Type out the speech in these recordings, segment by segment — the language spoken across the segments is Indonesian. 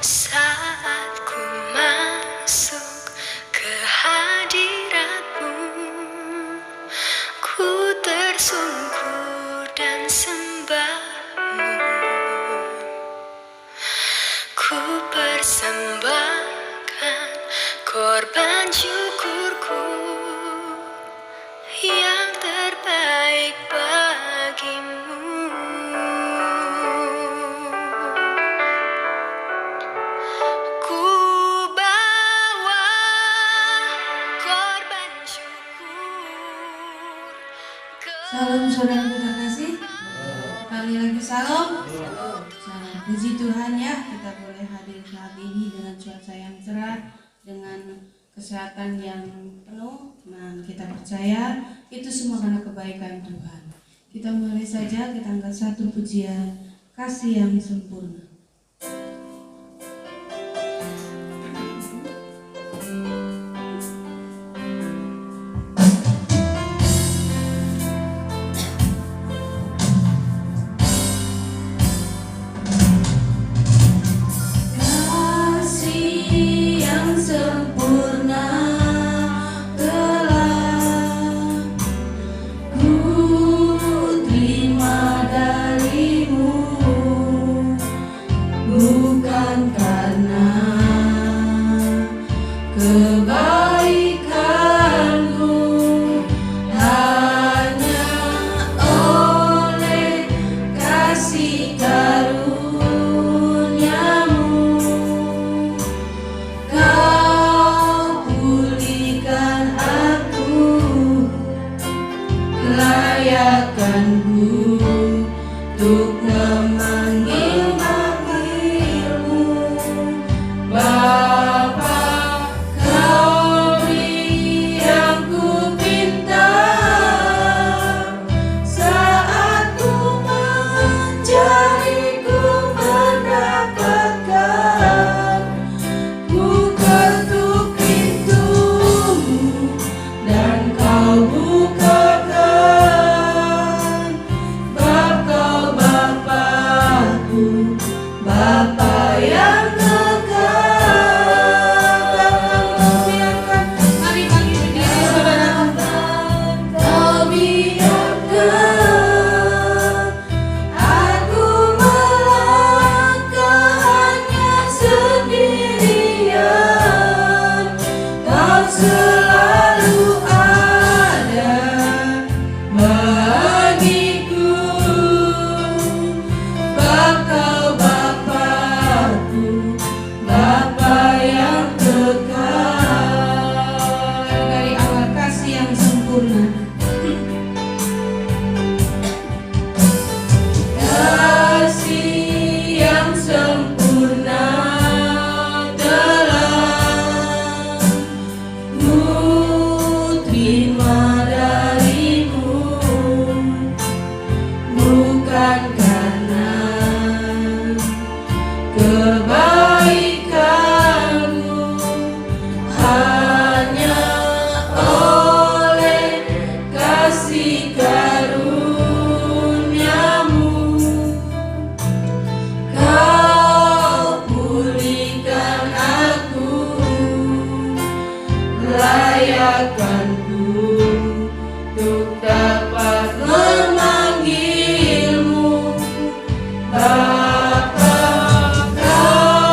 Saat ku masuk ke hadiratmu, ku tersungkur dan sembahmu. Ku persembahkan korban syukurku yang terbaik bagimu. Ku bawa korban syukur. Salam saudara terkasih. Kali lagi salam. Salam puji Tuhan ya, kita boleh hadir saat ini dengan cuaca yang cerah, dengan kesehatan yang penuh. Nah, kita percaya itu semua karena kebaikan Tuhan. Kita mulai saja, kita angkat satu pujian kasih yang sempurna. Bukan karena kebaikanmu, hanya oleh kasih karuniamu kau pulihkan aku, layakkanku untuk memanggil Bapa. Kau beri yang ku pinta saat ku mencari, ku mendapatkan. Ku ketuk pintumu dan kau bukakan. Bab kau Bapakku, Bapa yang selalu ada bagiku. Kau Bapakku, Bapa yang kekal. Dari awal kasih yang sempurna, kasih yang sempurna terima darimu, bukan karena kebaikanmu, hanya oleh kasih karuniamu kau pulihkan aku, layakkanku untuk dapat memanggilmu Bapa. Kau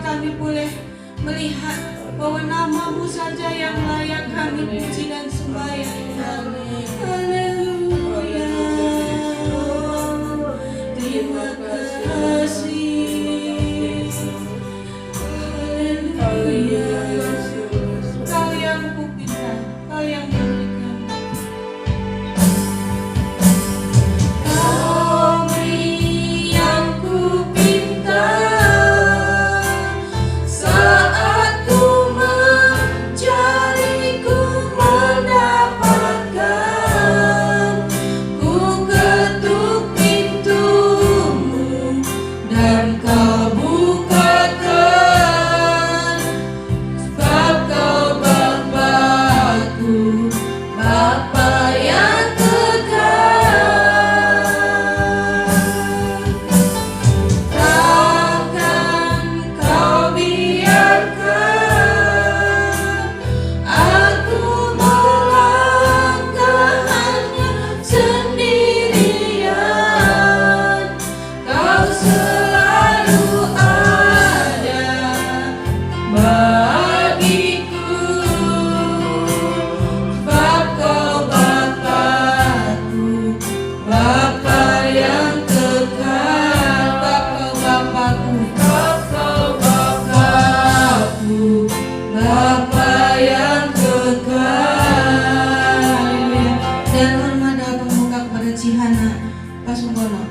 kami boleh melihat bahwa nama-Mu saja yang layak kami puji dan sembahyang. Haleluya. Terima kasih. Haleluya. Kau yang kupinta, Kau yang memberikan. Kau beri yang kupinta saat ku mencari, ku mendapatkan. Ku ketuk pintu-Mu dan Kau bukakan. Sebab Kau Bapa-Ku, Bapa yang kekal. Takkan Kau biarkan aku melangkah hanya sendirian. Kau selalu ada bagiku. Sebab Kau Bapa-Ku, Bapa yang kekal. Sebab Kau Bapa-Ku, Bapa-Ku, Bapa yang kekal. Haleluya. Dan hormat doa pembuka kepada Cihana Pasungkono.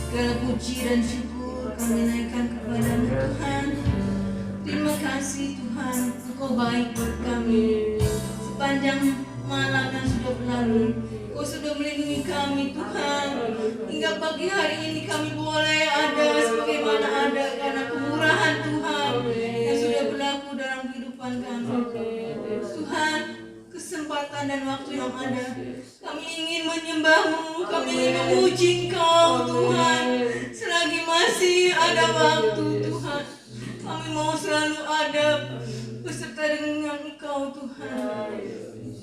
Segala puji dan syukur kami naikkan kepada-Mu Tuhan. Terima kasih Tuhan, Engkau baik buat kami. Sepanjang malam yang sudah berlalu, Engkau sudah melindungi kami Tuhan. Hingga pagi hari ini kami boleh ada sebagaimana ada karena kemurahan Tuhan yang sudah berlaku dalam kehidupan kami. Tuhan, kesempatan dan waktu yang ada, kami ingin menyembah-Mu, kami ingin memuji Engkau Tuhan. Selagi masih ada waktu Tuhan, kami mau selalu ada beserta dengan Engkau Tuhan.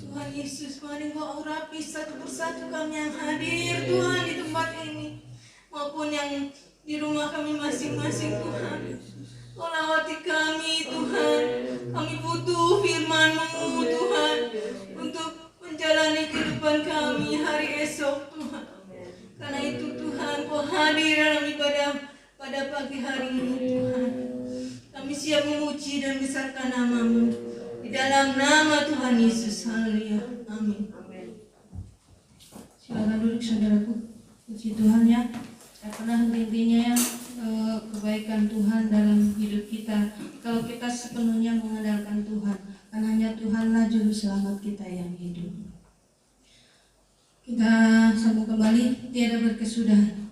Tuhan Yesus, mari Engkau urapi satu persatu kami yang hadir Tuhan di tempat ini, maupun yang di rumah kami masing-masing Tuhan. Kau lawati kami Tuhan, kami butuh firman-Mu Tuhan untuk menjalani kehidupan kami hari esok Tuhan. Karena itu Tuhan, Kau hadir dalam ibadah pada pagi hari ini Tuhan. Kami siap memuji dan besarkan nama-Mu di dalam nama Tuhan Yesus. Haleluya. Amin. Silakan duduk saudaraku. Puji Tuhan ya. Karena henti-hentinya kebaikan Tuhan dalam hidup kita. Kalau kita sepenuhnya mengandalkan Tuhan, karena hanya Tuhanlah juru selamat kita yang hidup. Kita sambung kembali, tiada berkesudahan.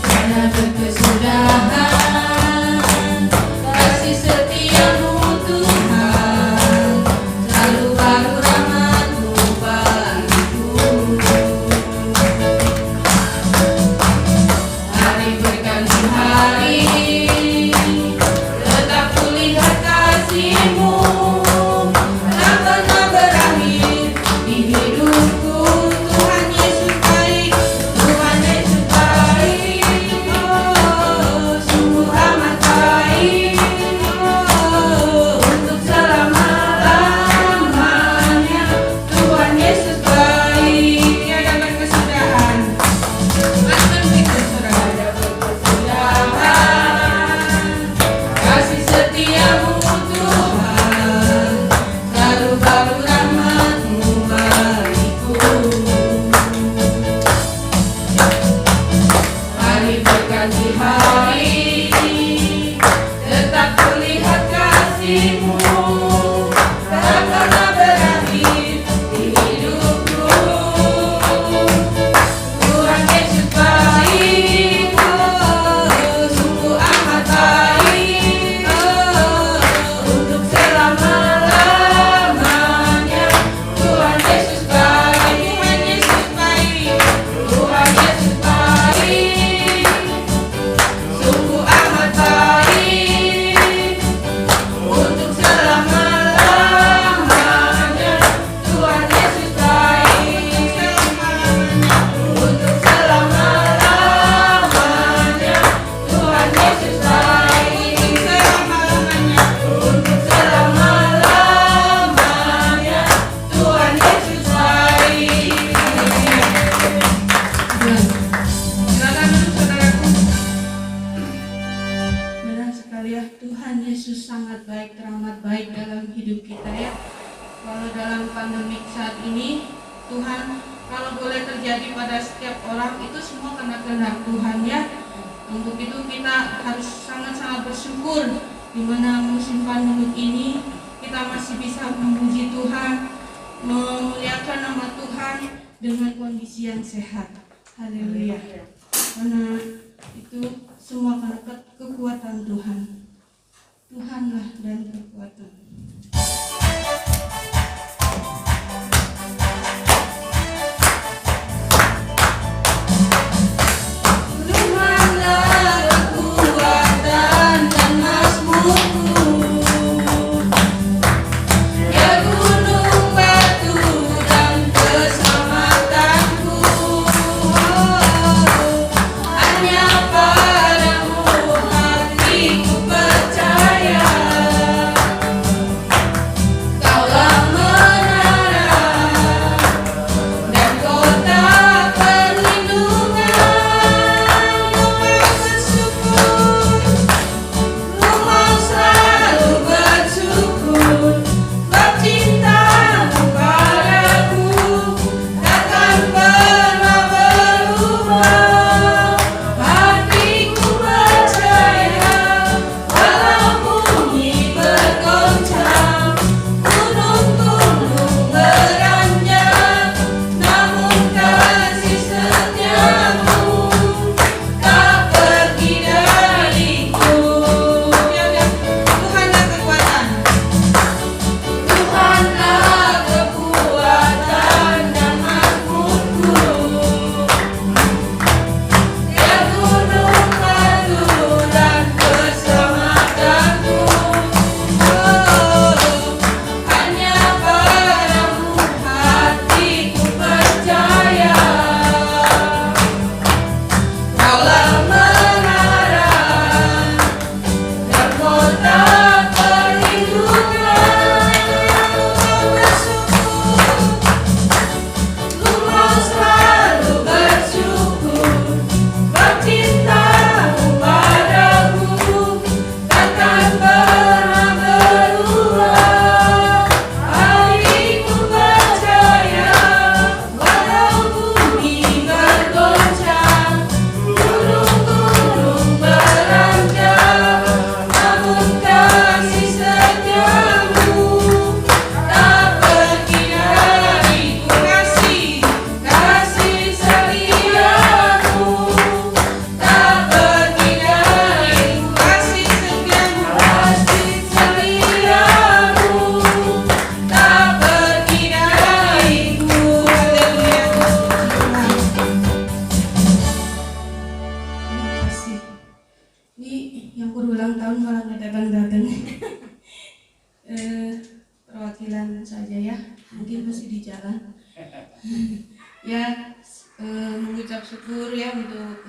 Tiada berkesudahan kasih setia-Mu Tuhan, selalu baru rahmat-Mu bagiku. Hari berganti hari, tetap kulihat kasih-Mu, tak pernah berakhir di hidupku. Tuhan Yesus baik, Tuhan Yesus baik. Oh, dalam pandemik saat ini, Tuhan, kalau boleh terjadi pada setiap orang itu semua karena kehendak Tuhan ya. Untuk itu kita harus sangat-sangat bersyukur di mana musim pandemik ini kita masih bisa memuji Tuhan, memuliakan nama Tuhan dengan kondisi yang sehat. Haleluya. Karena itu semua karena kekuatan Tuhan. Tuhanlah dan kekuatan. Perwakilan saja ya, mungkin masih di jalan. Ya, mengucap syukur ya untuk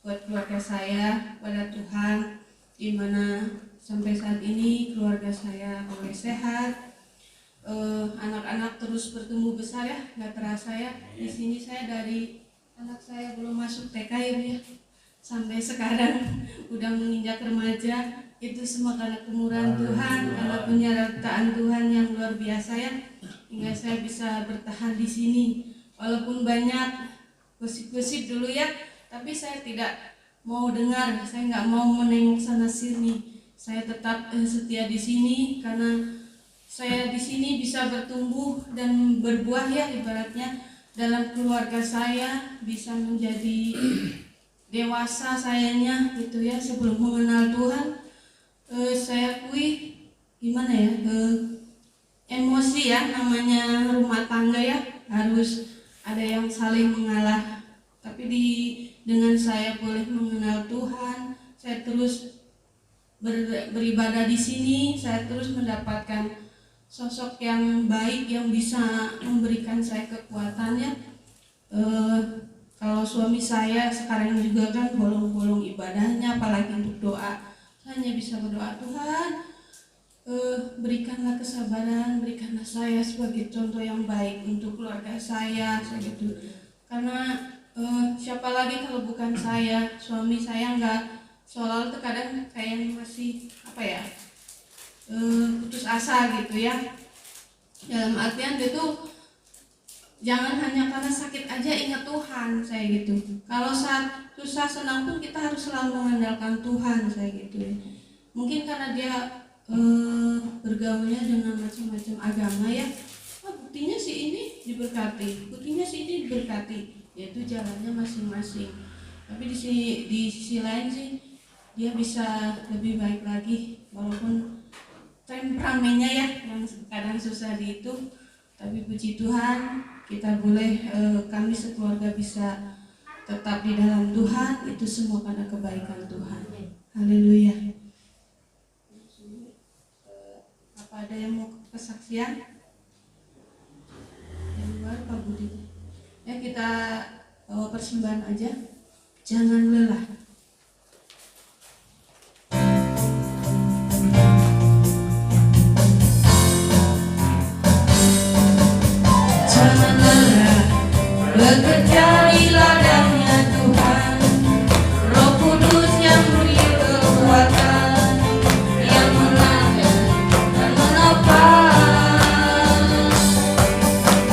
buat keluarga saya pada Tuhan, di mana sampai saat ini keluarga saya boleh sehat, anak-anak terus bertumbuh besar ya, nggak terasa ya. Di sini saya dari anak saya belum masuk TK ya, sampai sekarang udah menginjak remaja. Itu semua karena kemurahan Tuhan, karena penyertaan Tuhan yang luar biasa ya, hingga saya bisa bertahan di sini. Walaupun banyak gosip-gosip dulu ya, tapi saya tidak mau dengar, saya nggak mau menengok sana sini. Saya tetap setia di sini karena saya di sini bisa bertumbuh dan berbuah ya, ibaratnya dalam keluarga saya bisa menjadi dewasa sayanya gitu ya sebelum mengenal Tuhan. Saya akui gimana ya, emosi ya, namanya rumah tangga ya, harus ada yang saling mengalah. Tapi dengan saya boleh mengenal Tuhan, saya terus beribadah di sini, saya terus mendapatkan sosok yang baik yang bisa memberikan saya kekuatan ya. Kalau suami saya sekarang juga kan bolong-bolong ibadahnya, apalagi untuk doa, hanya bisa berdoa, Tuhan berikanlah kesabaran, berikanlah saya sebagai contoh yang baik untuk keluarga saya gitu. Karena siapa lagi kalau bukan saya, suami saya nggak, seolah-olah terkadang kayak masih putus asa gitu ya. Dalam artian dia tuh jangan hanya karena sakit aja ingat Tuhan, saya gitu. Kalau saat susah senang pun kita harus selalu mengandalkan Tuhan, saya gitu ya. Mungkin karena dia bergaulnya dengan macam-macam agama ya. Buktinya si ini diberkati, buktinya si ini diberkati, yaitu jalannya masing-masing. Tapi di sisi lain sih dia bisa lebih baik lagi, walaupun temperamennya ya yang kadang susah di itu. Tapi puji Tuhan, kita boleh kami sekeluarga bisa tetap di dalam Tuhan, itu semua karena kebaikan Tuhan. Haleluya. Apa ada yang mau kesaksian? Yang luar Pak Budi. Ya kita bawa persembahan aja. Jangan lelah. Jangan lelah bekerja di ladangnya Tuhan. Roh Kudus yang beri kekuatan, yang mengajar dan menopang.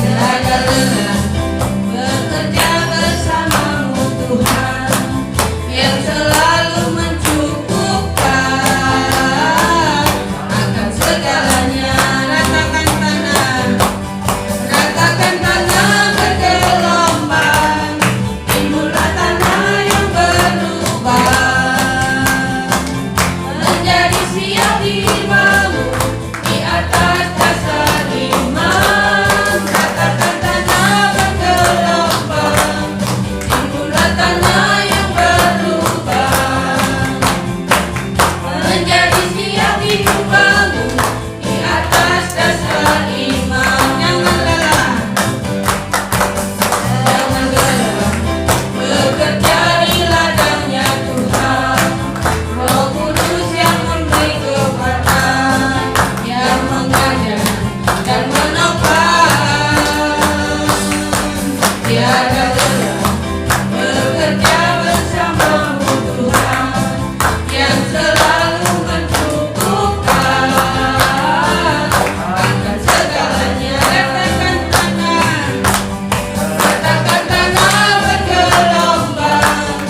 Tiada lelah bekerja bersamamu Tuhan, yang selalu mencukupkan akan segalanya. Ratakan tanah bergelombang, timbullah tanah yang berlubang, menjadi siap dibangun di atas dasar iman. Ratakan tanah bergelombang, timbullah tanah yang berlubang, menjadi siap dibangun di atas dasar iman. Jangan lelah bekerja di ladangnya Tuhan. Roh Kudus yang memberi kekuatan, yang mengajar dan menopang. Tiada lelah bekerja bersamamu Tuhan, yang selalu mencukupkan akan segalanya. Ratakan tanah bergelombang,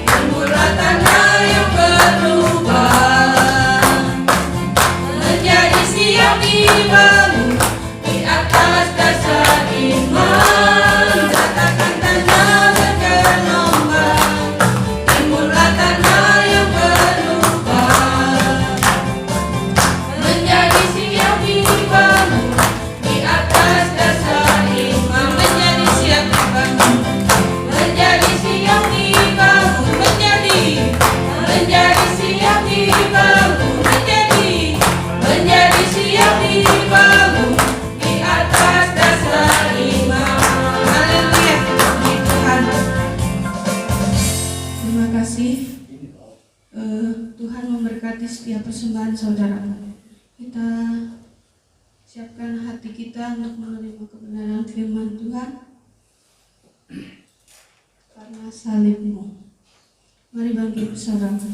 timbullah tanah yang berlubang, menjadi siap dibangun di atas dasar iman. Ratakan tanah bergelombang, timbullah tanah yang berlubang, menjadi siap dibangun di atas dasar iman. Menjadi siap dibangun, menjadi siap dibangun, menjadi siap dibangun, menjadi siap dibangun di atas dasar iman. Haleluya, puji Tuhan. Terima kasih. Tuhan memberkati setiap persembahan saudara. Kita siapkan hati kita untuk menerima kebenaran firman Tuhan karena salibmu. Mari bangkit saudara.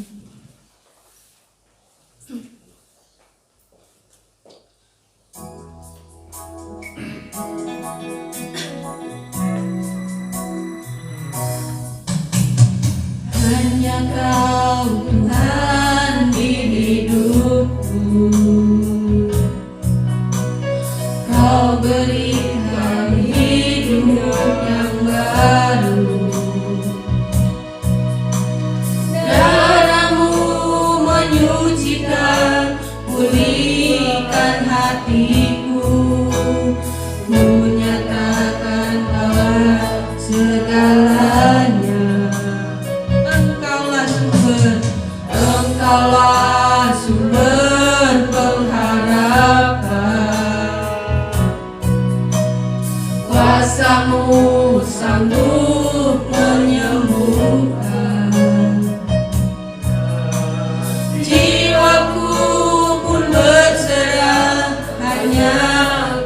Hanya Kau Tuhan di hidupku, Kau berikan hidup yang baru. Darah-Mu menyucikan, pulihkan hatiku. Ku nyatakan Kaulah segalanya. Engkaulah sumber pengharapan. Kuasa-Mu sanggup menyembuhkan. Jiwaku pun berserah hanya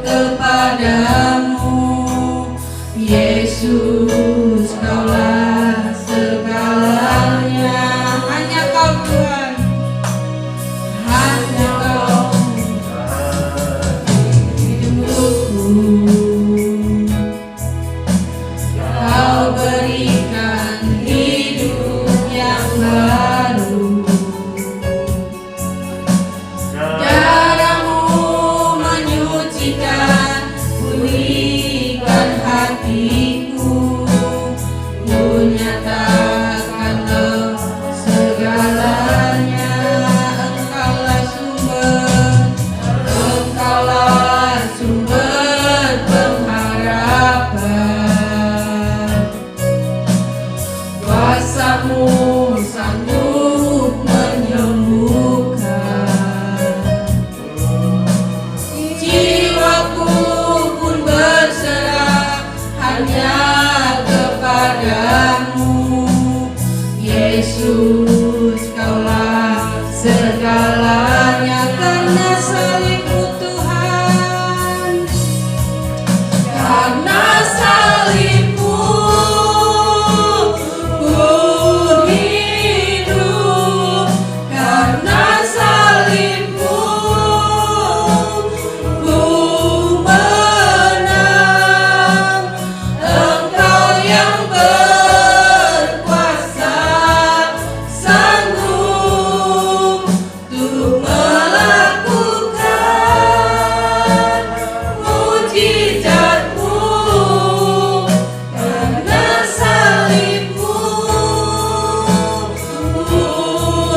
kepadamu. Yesus, Kaulah segalanya. Hanya Kau Tuhan, hanya Kau hidupku. nyatakanlah segalanya. Engkaulah sumber pengharapan. Kuasa-Mu sanggup menyembuhkan. Jiwaku pun berserah hanya kepadamu. Yesus, Kaulah segalanya. Karena salib-Mu Tuhan, karena salib-Mu ku hidup, karena salib-Mu ku menang. Engkau yang berkuasa, sanggup untuk melakukan mujizat-Mu. Karena salib-Mu ku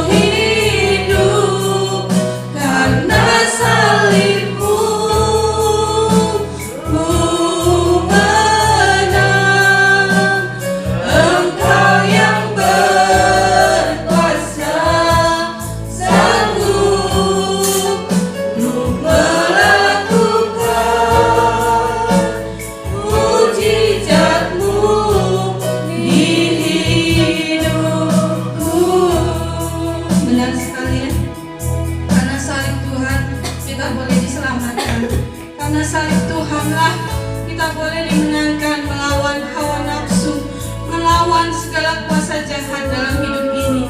hidup, karena salib-Mu ku menang. Engkau yang berkuasa, sanggup untuk melakukan mujizat-Mu di hidupku. Benar sekali ya. Karena salib Tuhan kita boleh diselamatkan. Karena salib Tuhanlah kita boleh dimenangkan melawan hawa nafsu, melawan segala kuasa jahat dalam hidup ini.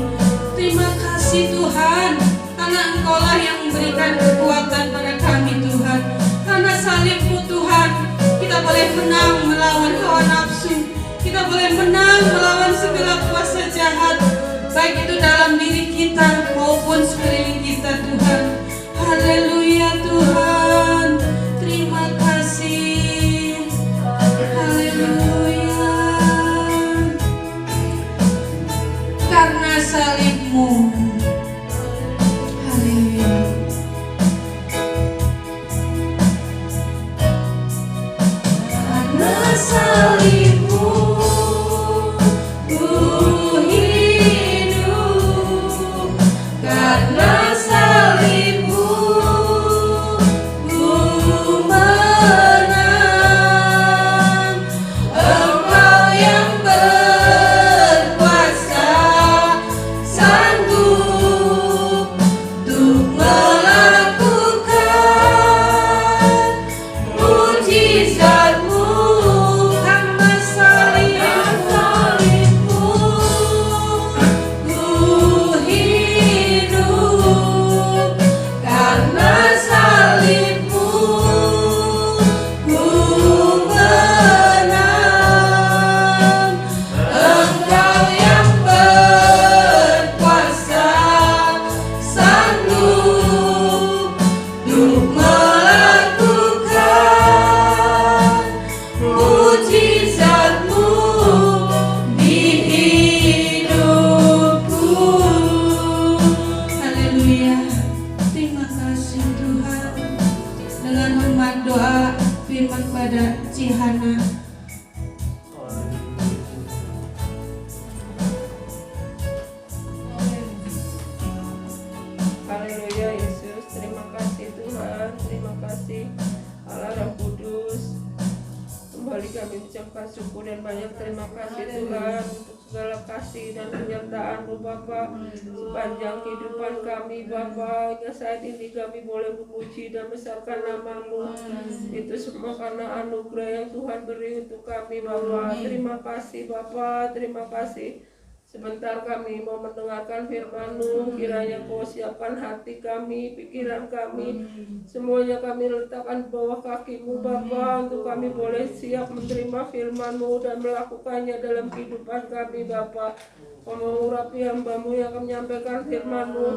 Terima kasih Tuhan, karena Engkaulah yang memberikan kekuatan pada kami Tuhan. Karena salib-Mu Tuhan, kita boleh menang melawan hawa nafsu. Kita boleh menang melawan segala kuasa jahat, baik itu dalam diri kita maupun sekeliling kita Tuhan. Haleluya Tuhan, terima kasih. Haleluya. Karena salib-Mu. Haleluya. Karena salib-Mu ku hidup, karena salib-Mu ku menang. Engkau yang berkuasa, sanggup untuk melakukan mujizat-Mu. Karena salib-Mu ku hidup, karena salib-Mu ku menang. Engkau yang berkuasa, sanggup untuk melakukan mujizat-Mu di hidupku. Haleluya. Terima kasih Tuhan. Dengan hormat doa firman pada Cihana. Haleluya Yesus, terima kasih Tuhan, terima kasih Allah Roh Kudus. Kembali kami ucapkan syukur dan banyak terima kasih Tuhan untuk segala kasih dan penyertaan-Mu Bapa sepanjang kehidupan kami Bapa. Hingga saat ini kami boleh memuji dan besarkan nama-Mu. Itu semua karena anugerah yang Tuhan beri untuk kami Bapa. Terima kasih Bapa, terima kasih. Sebentar kami mau mendengarkan firman-Mu, kiranya Kau siapkan hati kami, pikiran kami, semuanya kami letakkan di bawah kaki-Mu Bapa, untuk kami boleh siap menerima firman-Mu dan melakukannya dalam kehidupan kami Bapa. Kau mengurapi hamba-Mu yang akan menyampaikan firman-Mu,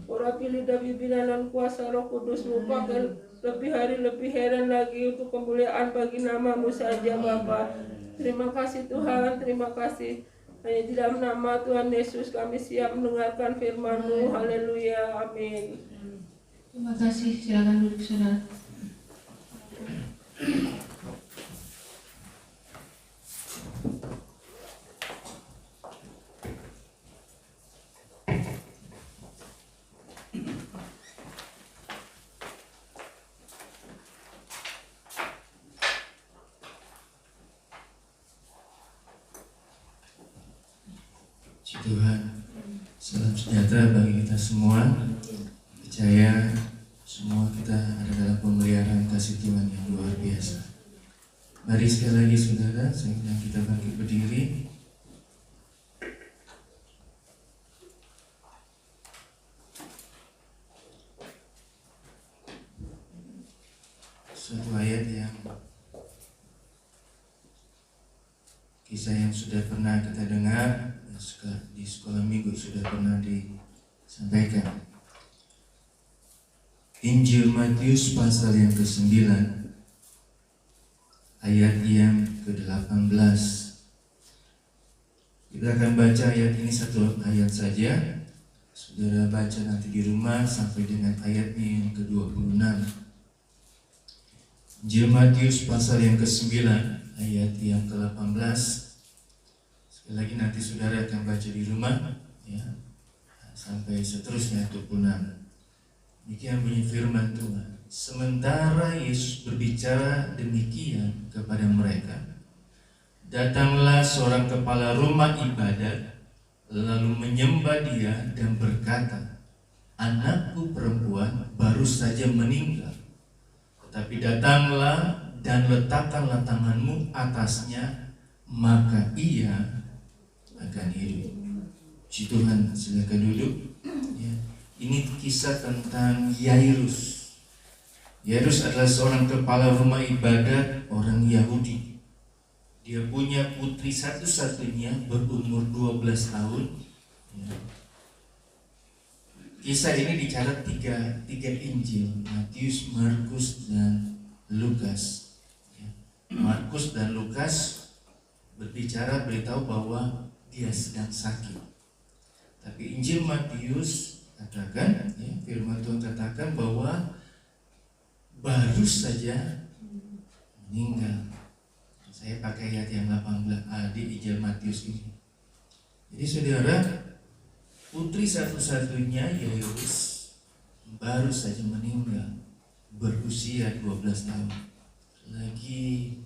urapi lidah bibir dan kuasa Roh Kudus-Mu, pakai lebih hari lebih heran lagi untuk kemuliaan bagi nama-Mu saja Bapa. Terima kasih Tuhan, terima kasih. Hanya di dalam nama Tuhan Yesus kami siap mendengarkan firman-Mu. Haleluya. Amin. Terima kasih, silakan duduk saudara. Puji Tuhan, salam sejahtera bagi kita semua. Percaya semua kita ada dalam pemeliharaan kasih Tuhan yang luar biasa. Mari sekali lagi saudara, saya undang kita bangkit berdiri. Suatu ayat yang kisah yang sudah pernah kita dengar di sekolah minggu, sudah pernah disampaikan. Injil Matius pasal yang ke-9 ayat yang ke-18. Kita akan baca ayat ini satu ayat saja. Saudara baca nanti di rumah sampai dengan ayatnya yang ke-26. Injil Matius pasal yang ke-9 ayat yang ke-18. Sekali lagi nanti saudara akan baca di rumah ya, sampai seterusnya 26. Demikian bunyi firman Tuhan. Sementara Yesus berbicara demikian kepada mereka, datanglah seorang kepala rumah ibadat lalu menyembah dia dan berkata, anakku perempuan baru saja meninggal, tetapi datanglah dan letakkanlah tanganmu atasnya, maka ia akan hidup. Puji Tuhan, silakan duduk. Ya. Ini kisah tentang Yairus. Yairus adalah seorang kepala rumah ibadat orang Yahudi. Dia punya putri satu-satunya berumur 12 tahun. Ya. Kisah ini dicatat tiga Injil, Matius, Markus, dan Lukas. Ya. Markus dan Lukas beritahu bahwa dia sedang sakit. Tapi Injil Matius katakan, ya, firman Tuhan katakan bahwa baru saja meninggal. Saya pakai ayat yang 18 di Injil Matius ini. Jadi saudara, putri satu-satunya Yairus baru saja meninggal, berusia 12 tahun. Lagi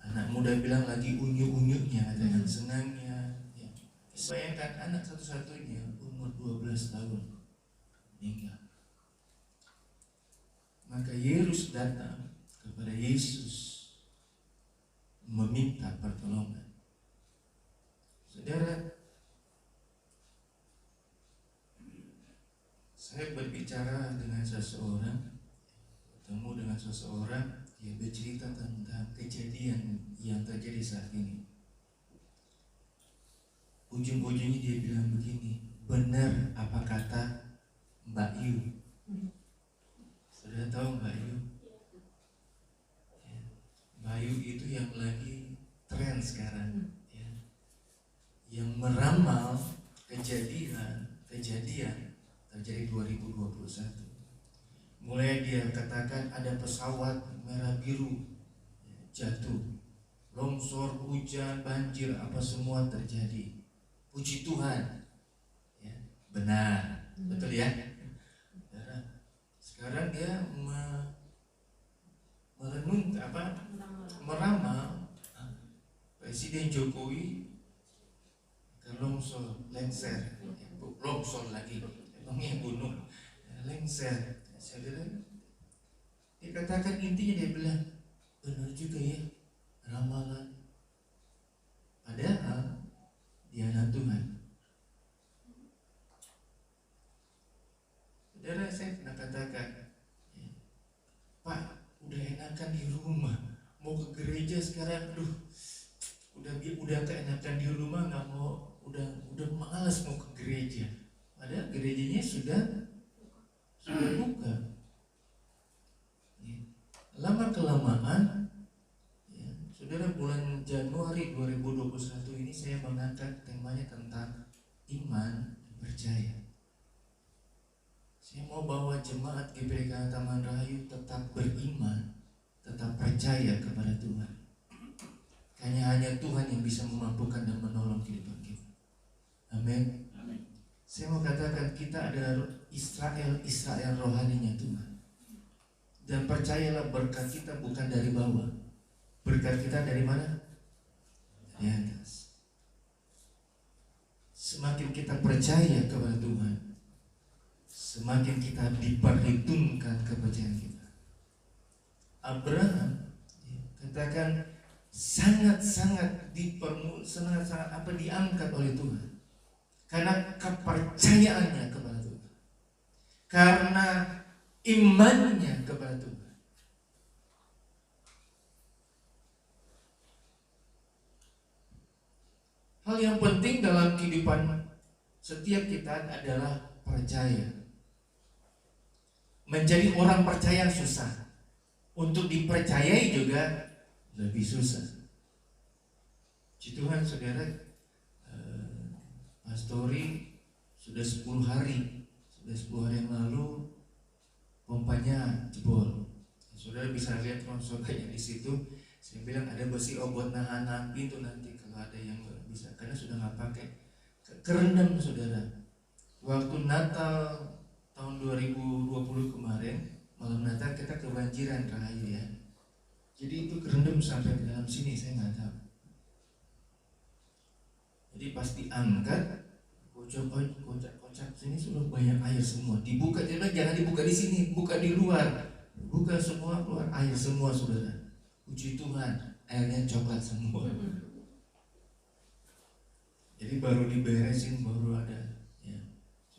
anak muda bilang lagi unyu-unyunya, dengan senangnya. Ya. Bayangkan anak satu-satunya umur 12 tahun meninggal. Maka Yairus datang kepada Yesus meminta pertolongan. Saudara, saya berbicara dengan seseorang, bertemu dengan seseorang. Dia bercerita tentang kejadian yang terjadi saat ini. Ujung-ujungnya dia bilang begini, benar apa kata Mbak Yu. Sudah tahu Mbak Yu? Ya. Mbak Yu itu yang lagi tren sekarang, ya. Yang meramal kejadian terjadi 2021. Mulai dia katakan ada pesawat merah biru jatuh, longsor, hujan, banjir, apa semua terjadi. Puji Tuhan, ya, benar, betul ya. Sekarang dia meramal Presiden Jokowi ke longsor, longsor lagi, emangnya gunung, lengser. Saudara, dikatakan intinya dia bilang benar juga ya ramalan. Padahal dia anak Tuhan. Saudara, saya pernah katakan, ya, Pak, udah enakan di rumah, mau ke gereja sekarang, udah keenakan di rumah, nggak mau, udah malas mau ke gereja. Padahal gerejanya sudah buka. Ya. Lama kelamaan, ya, saudara, bulan Januari 2021 ini saya mengangkat percaya kepada Tuhan. Hanya Tuhan yang bisa memampukan dan menolong kehidupan kita. Amin. Saya mau katakan kita ada Israel rohaninya Tuhan. Dan percayalah berkat kita bukan dari bawah. Berkat kita dari mana? Dari atas. Semakin kita percaya kepada Tuhan, semakin kita diperhitungkan kepercayaan kita. Abraham katakan sangat-sangat diangkat oleh Tuhan karena kepercayaannya kepada Tuhan, karena imannya kepada Tuhan. Hal yang penting dalam kehidupan setiap kita adalah percaya. Menjadi orang percaya susah, untuk dipercayai juga lebih susah. Puji Tuhan saudara, Pastori sudah 10 hari yang lalu pompanya jebol. Saudara bisa lihat ronsokannya di situ. Saya bilang ada besi buat nahan pintu nanti kalau ada yang nggak bisa, karena sudah nggak pakai. Kerendam saudara. Waktu Natal tahun 2020 kemarin, malam Natal kita kebanjiran Rahayu ya. Jadi itu kerendam sampai ke dalam sini, saya nggak tahu. Jadi pas diangkat, kocak sini sudah banyak air semua. Dibuka, jangan dibuka di sini, buka di luar. Buka semua, keluar air semua saudara. Puji Tuhan, airnya coklat semua. Jadi baru diberesin, baru ada. Ya.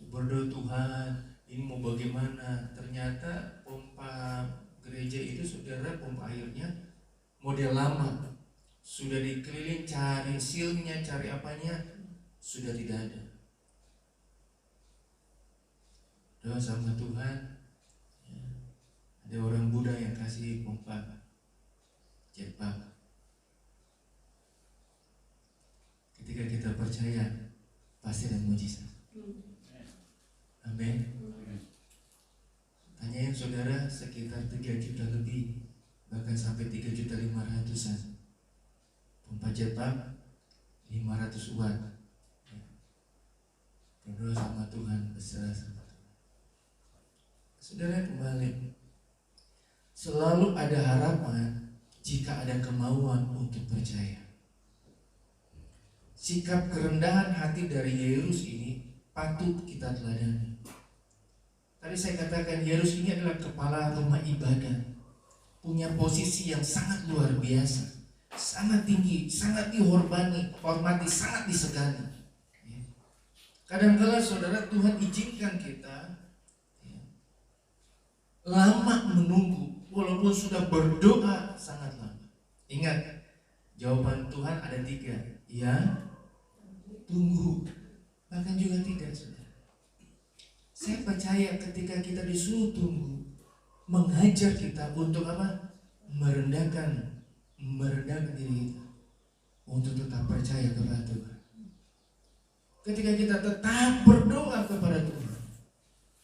Berdoa Tuhan, ini mau bagaimana? Ternyata pompa gereja itu saudara, pompa airnya model lama. Sudah dikeliling cari sealnya, cari apanya, sudah tidak ada. Doa sama Tuhan. Ya. Ada orang Buddha yang kasih pompa jetpack. Ketika kita percaya, pasti ada mujizat. Amin. Tanyain saudara, sekitar 3 juta lebih, bahkan sampai 3.500.000-an. Pompa jetpack 500 watt. Berdoa sama Tuhan, berserah sama Tuhan. Saudara kembali, selalu ada harapan jika ada kemauan untuk percaya. Sikap kerendahan hati dari Yairus ini patut kita teladani. Tadi saya katakan Yairus ini adalah kepala rumah ibadah, punya posisi yang sangat luar biasa, sangat tinggi, sangat hormati, sangat disegani. Kadang-kala saudara, Tuhan izinkan kita lama menunggu, walaupun sudah berdoa sangat lama. Ingat, jawaban Tuhan ada 3, ya, tunggu, bahkan juga tidak saudara. Saya percaya ketika kita disuruh tunggu, mengajar kita untuk apa? Merendahkan diri kita untuk tetap percaya kepada Tuhan. Ketika kita tetap berdoa kepada Tuhan,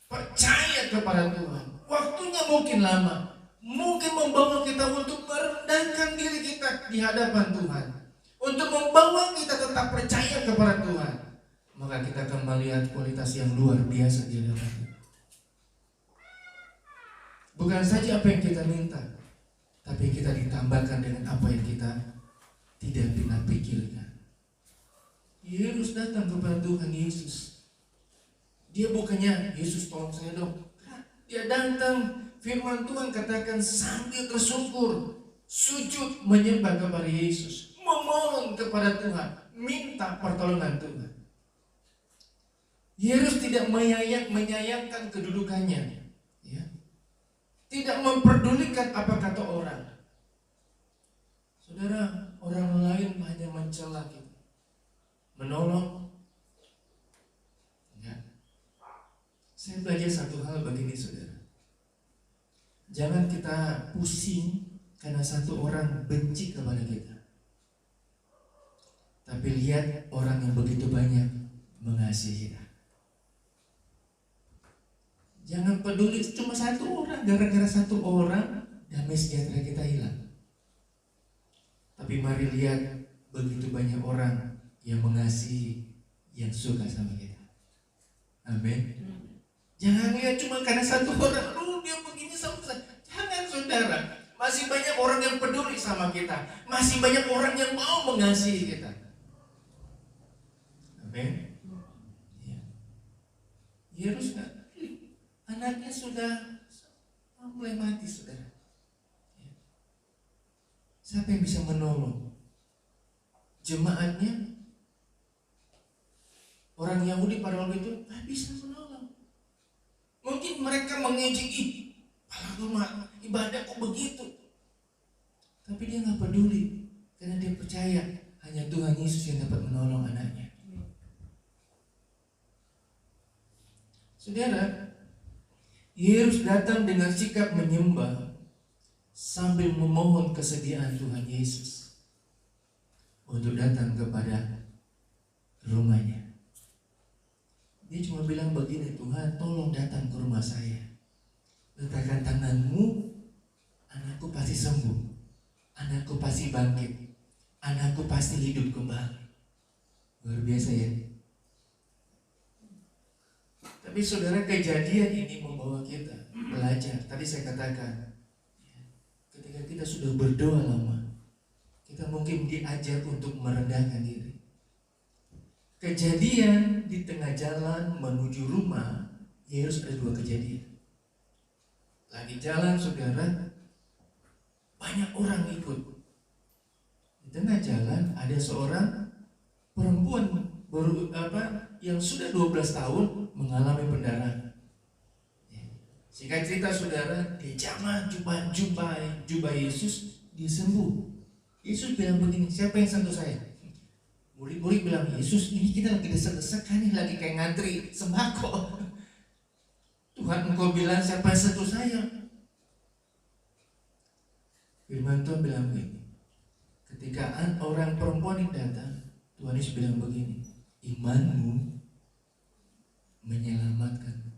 percaya kepada Tuhan, waktunya mungkin lama, mungkin membawa kita untuk merendahkan diri kita di hadapan Tuhan, untuk membawa kita tetap percaya kepada Tuhan, maka kita akan melihat kualitas yang luar biasa di hadapan Tuhan. Bukan saja apa yang kita minta, tapi kita ditambahkan dengan apa yang kita tidak pernah pikirkan. Yesus datang kepada Tuhan Yesus. Dia bukannya, Yesus tolong saya dong. Dia datang, firman Tuhan katakan sambil tersungkur, sujud menyembah kepada Yesus, memohon kepada Tuhan, minta pertolongan Tuhan. Yesus tidak menyayangkan kedudukannya, ya. Tidak memperdulikan apa kata orang. Saudara, orang lain hanya mencela kita, menolong. Ya. Saya belajar satu hal begini saudara. Jangan kita pusing karena satu orang benci kepada kita, tapi lihat orang yang begitu banyak mengasihi kita. Jangan peduli cuma satu orang, gara-gara satu orang damai sejahtera kita hilang. Tapi mari lihat begitu banyak orang yang mengasihi, yang suka sama kita. Amin. Jangan lihat cuma karena satu orang, dia begini sama saya. Jangan saudara. Masih banyak orang yang peduli sama kita. Masih banyak orang yang mau mengasihi kita. Amin. Ya. Yesus anaknya sudah mulai mati, saudara. Ya. Siapa yang bisa menolong? Jemaatnya, orang Yahudi pada waktu itu tak bisa menolong. Mungkin mereka mengejek, para rumah ibadah kok begitu. Tapi dia nggak peduli, karena dia percaya hanya Tuhan Yesus yang dapat menolong anaknya. Saudara, Yesus datang dengan sikap menyembah sambil memohon kesediaan Tuhan Yesus untuk datang kepada rumahnya. Dia cuma bilang begini, Tuhan tolong datang ke rumah saya. Letakkan tanganmu, anakku pasti sembuh, anakku pasti bangkit, anakku pasti hidup kembali. Luar biasa ya. Tapi saudara, kejadian ini membawa kita belajar. Tadi saya katakan, ketika kita sudah berdoa lama, kita mungkin diajar untuk merendahkan diri. Kejadian di tengah jalan menuju rumah Yesus, ada dua kejadian. Lagi jalan saudara, banyak orang ikut. Di tengah jalan ada seorang perempuan yang sudah 12 tahun mengalami pendarahan. Singkat cerita saudara, dia jamah jubah Yesus, dia sembuh. Yesus bilang begini, siapa yang sentuh saya? Murid-murid bilang, Yesus ini kita lagi desak-desak kan, lagi kayak ngantri sembako. Tuhan, engkau bilang siapa yang sentuh saya? Firman Tuhan bilang begini, ketika orang perempuan ini datang, Tuhan Yesus bilang begini, imanmu menyelamatkan.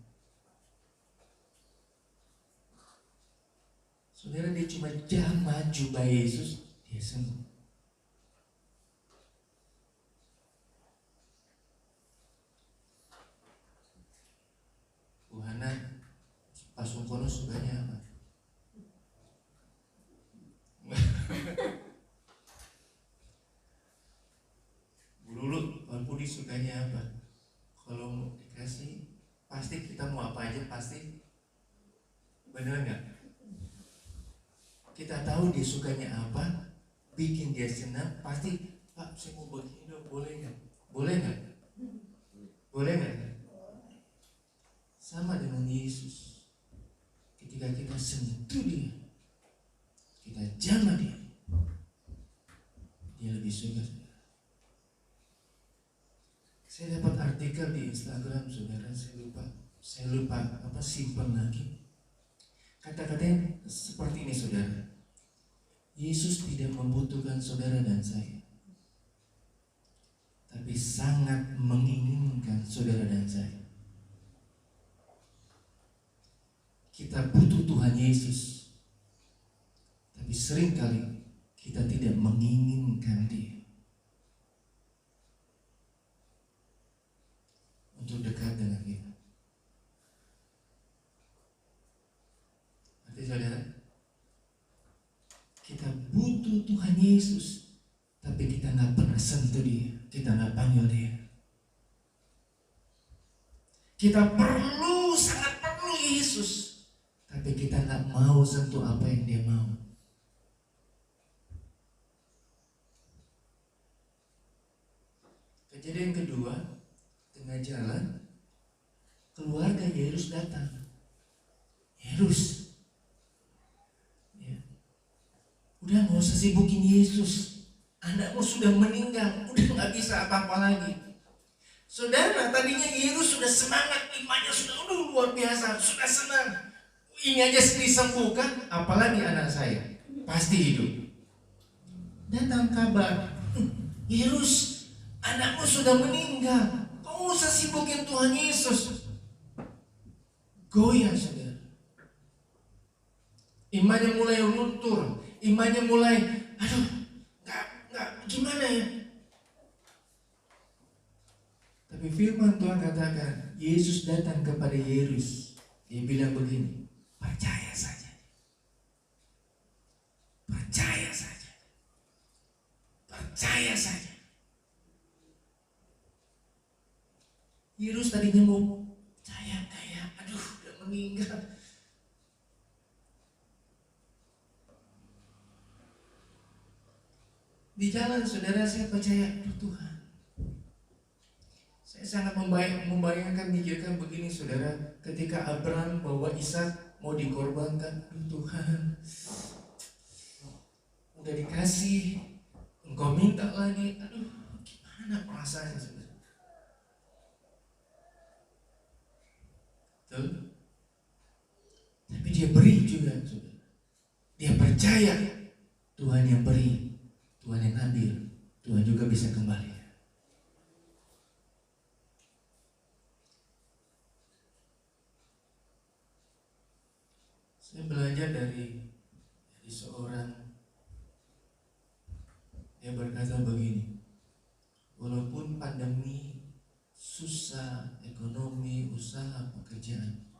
Saudara, dia cuma jamah jubah Yesus, dia sembuh. Buhana Pasungkono sukanya apa? Bu Lulu, Pak Budi sukanya apa? Kalau mau dikasih, pasti kita mau apa aja pasti. Bener nggak? Kita tahu dia sukanya apa, bikin dia senang, pasti Pak saya mau begini dong, boleh nggak? Boleh nggak? Boleh nggak? Sama dengan Yesus, ketika kita sentuh dia, kita jamah dia, dia lebih suka. Saya dapat artikel di Instagram saudara, saya lupa apa simpan lagi. Kata-katanya seperti ini saudara, Yesus tidak membutuhkan saudara dan saya, tapi sangat menginginkan saudara dan saya. Kita butuh Tuhan Yesus, tapi seringkali kita tidak menginginkan Dia untuk dekat dengan kita. Artinya saudara, kita butuh Tuhan Yesus, tapi kita nggak pernah sentuh Dia, kita nggak panggil Dia. Kita sangat perlu Yesus, tapi kita nggak mau sentuh apa yang Dia mau. Kejadian kedua, tengah jalan, keluarga Yairus datang. Yairus, ya, udah nggak usah sibukin Yesus. Anakmu sudah meninggal, udah nggak bisa apa-apa lagi. Saudara, tadinya Yairus sudah semangat, imannya sudah luar biasa, sudah senang. Ini aja disembuhkan, apalagi anak saya pasti hidup. Datang kabar, Yairus, anakmu sudah meninggal, kau usah sibukin Tuhan Yesus. Goyah saudara, imannya mulai luntur, imannya mulai, aduh, gak Nggak, gimana ya? Tapi firman Tuhan katakan, Yesus datang kepada Yairus. Dia bilang begini, percaya saja. Percaya saja. Percaya saja. Yairus tadinya mau percaya kayak, aduh udah meninggal. Di jalan saudara saya percaya, Tuhan. Saya sangat membayangkan, mikirkan begini saudara, ketika Abraham bawa Ishak mau dikorbankan, Tuhan, udah dikasih, engkau minta lagi, aduh gimana perasaannya saudara? Betul? Tapi dia beri juga saudara. Dia percaya Tuhan yang beri, Tuhan yang ambil, Tuhan juga bisa kembali. Saya belajar dari seorang, dia berkata begini, walaupun pandemi, susah, ekonomi, usaha, pekerjaan,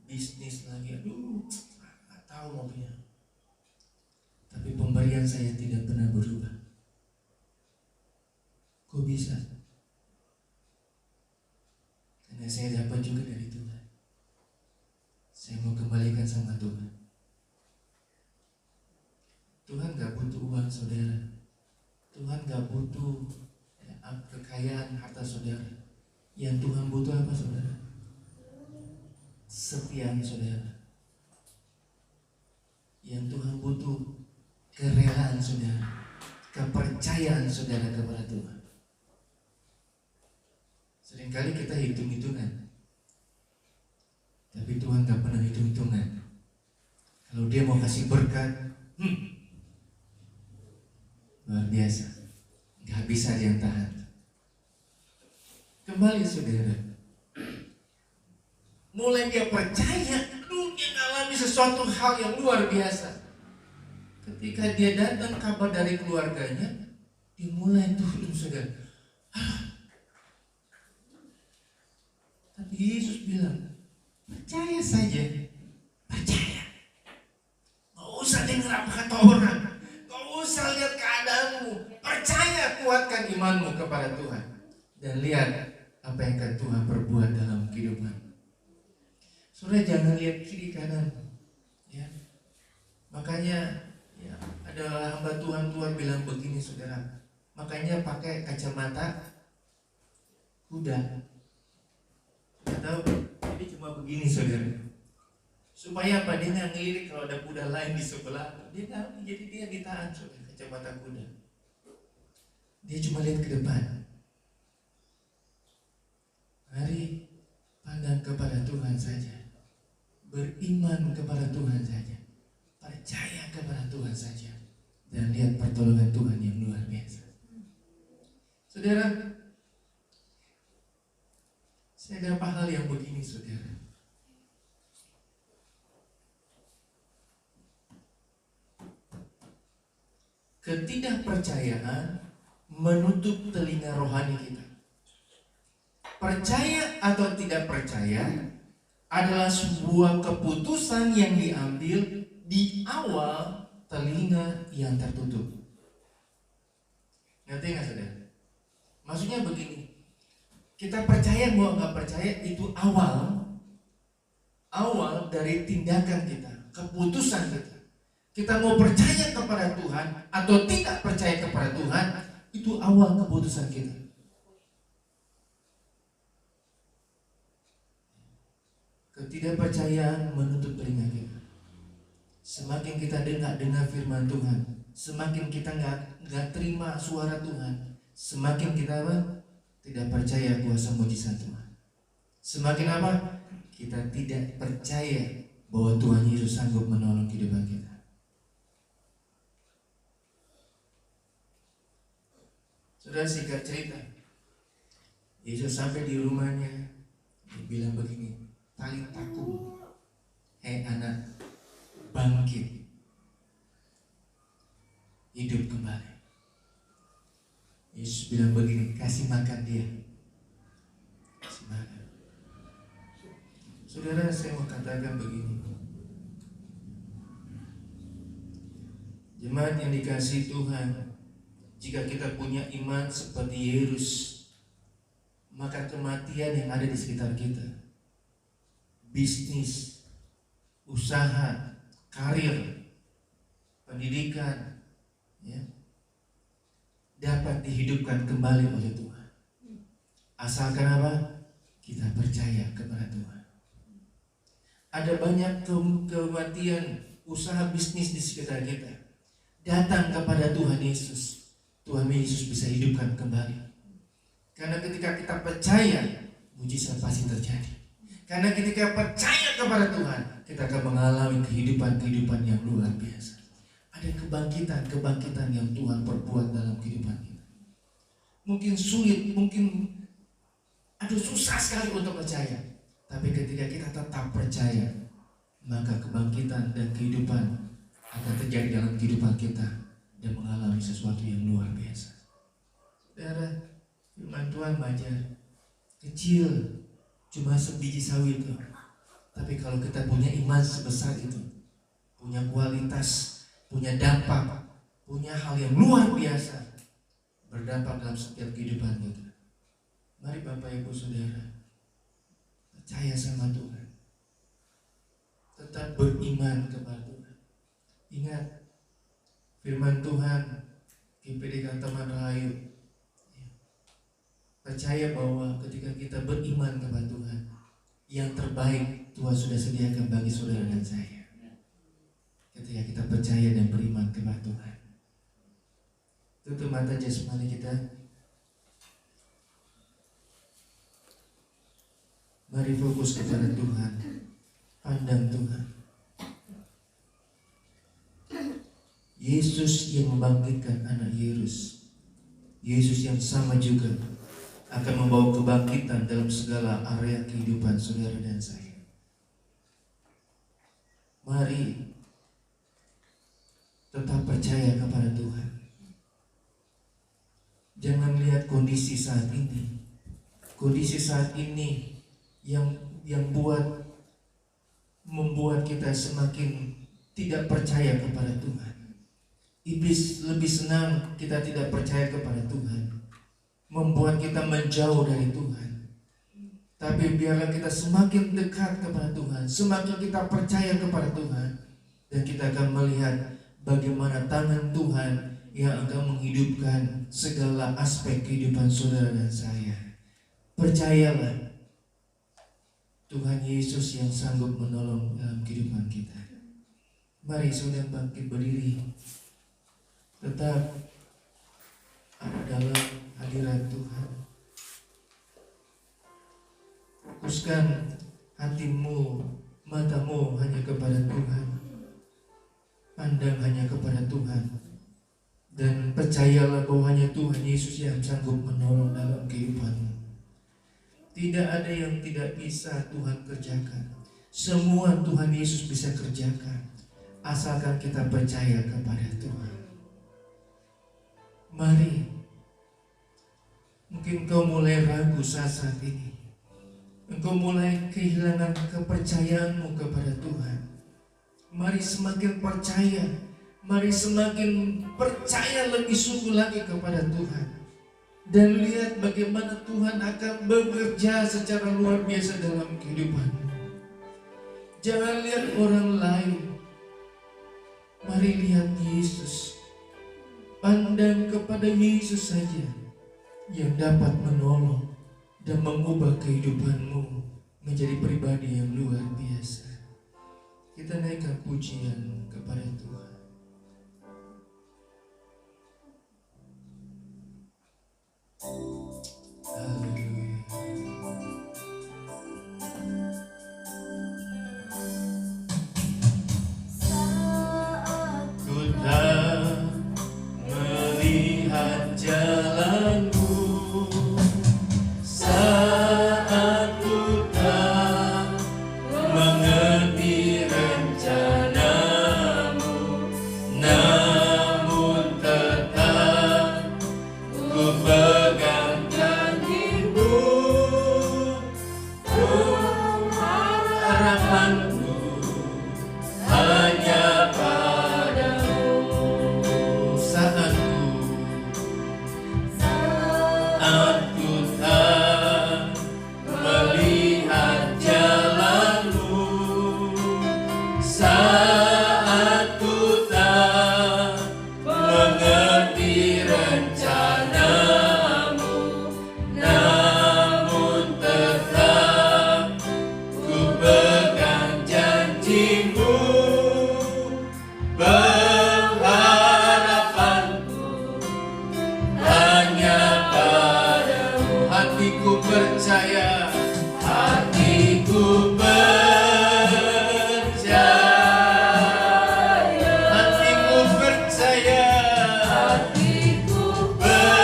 bisnis lagi, aduh, nggak tahu maunya. Tapi pemberian saya tidak pernah berubah. Kok bisa? Karena saya dapat juga dari Tuhan. Saya mau kembalikan sama Tuhan. Tuhan gak butuh uang saudara. Tuhan gak butuh kekayaan harta saudara. Yang Tuhan butuh apa saudara? Setiaan saudara. Yang Tuhan butuh kerelaan saudara, kepercayaan saudara kepada Tuhan. Seringkali kita hitung-hitungan, tapi Tuhan gak pernah hitung-hitungan. Kalau dia mau kasih berkat, luar biasa, gak bisa dia tahan. Kembali saudara, mulai dia percaya, dia mengalami sesuatu hal yang luar biasa. Ketika dia datang kabar dari keluarganya, dia mulai turun saudara. Tapi Yesus bilang, percaya saja, percaya. Gak usah dengar apa kata orang, gak usah lihat keadaanmu. Percaya, kuatkan imanmu kepada Tuhan. Dan lihat apa yang akan Tuhan perbuat dalam kehidupan. Saudara jangan lihat kiri kanan, ya. Makanya ya, ada hamba Tuhan bilang begini saudara, makanya pakai kacamata kuda. Tahu? Jadi cuma begini saudara. Supaya apa? Dia nggak ngelirik kalau ada kuda lain di sebelah. Dia tahu, jadi dia ditahan saudara, kacamata kuda. Dia cuma lihat ke depan. Mari pandang kepada Tuhan saja. Beriman kepada Tuhan saja. Percaya kepada Tuhan saja. Dan lihat pertolongan Tuhan yang luar biasa. Saudara, saya dapat hal yang begini saudara. Ketidakpercayaan menutup telinga rohani kita. Percaya atau tidak percaya adalah sebuah keputusan yang diambil di awal telinga yang tertutup. Ngerti nggak saudara? Maksudnya begini, kita percaya mau nggak percaya itu awal dari tindakan kita, keputusan kita. Kita mau percaya kepada Tuhan atau tidak percaya kepada Tuhan, itu awal keputusan kita. Ketidakpercayaan menutup telinga kita. Semakin kita dengar firman Tuhan, semakin kita nggak terima suara Tuhan, semakin kita apa? Tidak percaya kuasa mujizat Tuhan. Semakin apa? Kita tidak percaya bahwa Tuhan Yesus sanggup menolong kehidupan kita. Saudara, singkat cerita, Yesus sampai di rumahnya, dia bilang begini, talitakum, hei anak, bangkit, hidup kembali. Yesus bilang begini, kasih makan dia. Kasih makan. Saudara, saya mau katakan begini. Jemaat yang dikasihi Tuhan, jika kita punya iman seperti Yairus, maka kematian yang ada di sekitar kita, bisnis, usaha, karir, pendidikan, ya, dapat dihidupkan kembali oleh Tuhan. Asalkan apa? Kita percaya kepada Tuhan. Ada banyak kematian usaha bisnis di sekitar kita. Datang kepada Tuhan Yesus. Tuhan Yesus bisa hidupkan kembali. Karena ketika kita percaya, mujizat pasti terjadi. Karena ketika percaya kepada Tuhan, kita akan mengalami kehidupan yang luar biasa. Ada kebangkitan yang Tuhan perbuat dalam kehidupan kita. Mungkin sulit, mungkin susah sekali untuk percaya. Tapi ketika kita tetap percaya, maka kebangkitan dan kehidupan akan terjadi dalam kehidupan kita dan mengalami sesuatu yang luar biasa. Saudara, firman Tuhan wajar, kecil, cuma sebiji sawi itu. Tapi kalau kita punya iman sebesar itu, punya kualitas, punya dampak, punya hal yang luar biasa, berdampak dalam setiap kehidupan kita. Mari Bapak Ibu Saudara, percaya sama Tuhan, tetap beriman kepada Tuhan. Ingat firman Tuhan GPD Kantaman Rahayu, percaya bahwa ketika kita beriman kepada Tuhan, yang terbaik Tuhan sudah sediakan bagi saudara dan saya. Ketika kita percaya dan beriman kepada Tuhan, tutup mata jasmani kita. Mari fokus kepada Tuhan, pandang Tuhan. Yesus yang membangkitkan anak Yairus, Yesus yang sama juga akan membawa kebangkitan dalam segala area kehidupan saudara dan saya. Mari tetap percaya kepada Tuhan. Jangan lihat kondisi saat ini. Kondisi saat ini yang membuat kita semakin tidak percaya kepada Tuhan. Iblis lebih senang kita tidak percaya kepada Tuhan, membuat kita menjauh dari Tuhan. Tapi biarlah kita semakin dekat kepada Tuhan, semakin kita percaya kepada Tuhan, dan kita akan melihat bagaimana tangan Tuhan yang akan menghidupkan segala aspek kehidupan saudara dan saya. Percayalah, Tuhan Yesus yang sanggup menolong dalam kehidupan kita. Mari saudara bangkit berdiri, tetap ada dalam hadirat Tuhan. Fokuskan hatimu, matamu hanya kepada Tuhan. Pandang hanya kepada Tuhan. Dan percayalah bahwa hanya Tuhan Yesus yang sanggup menolong dalam kehidupanmu. Tidak ada yang tidak bisa Tuhan kerjakan. Semua Tuhan Yesus bisa kerjakan, asalkan kita percaya kepada Tuhan. Mari, mungkin kau mulai ragu saat ini. Engkau mulai kehilangan kepercayaanmu kepada Tuhan. Mari semakin percaya, mari semakin percaya lebih sungguh lagi kepada Tuhan. Dan lihat bagaimana Tuhan akan bekerja secara luar biasa dalam kehidupanmu. Jangan lihat orang lain, mari lihat Yesus. Pandang kepada Yesus saja yang dapat menolong dan mengubah kehidupanmu menjadi pribadi yang luar biasa. Kita naikkan pujian kepada Tuhan. Haleluya. Ku tak melihat jalanmu, saat ku tak mengerti rencanamu, namun tetap ku aku tak melihat jalanmu, saat ku tak mengerti rencanamu, namun tetap ku pegang janjimu. Berharapanku hanya padamu. Hatiku percaya, hatiku percaya, hatiku percaya, hatiku percaya,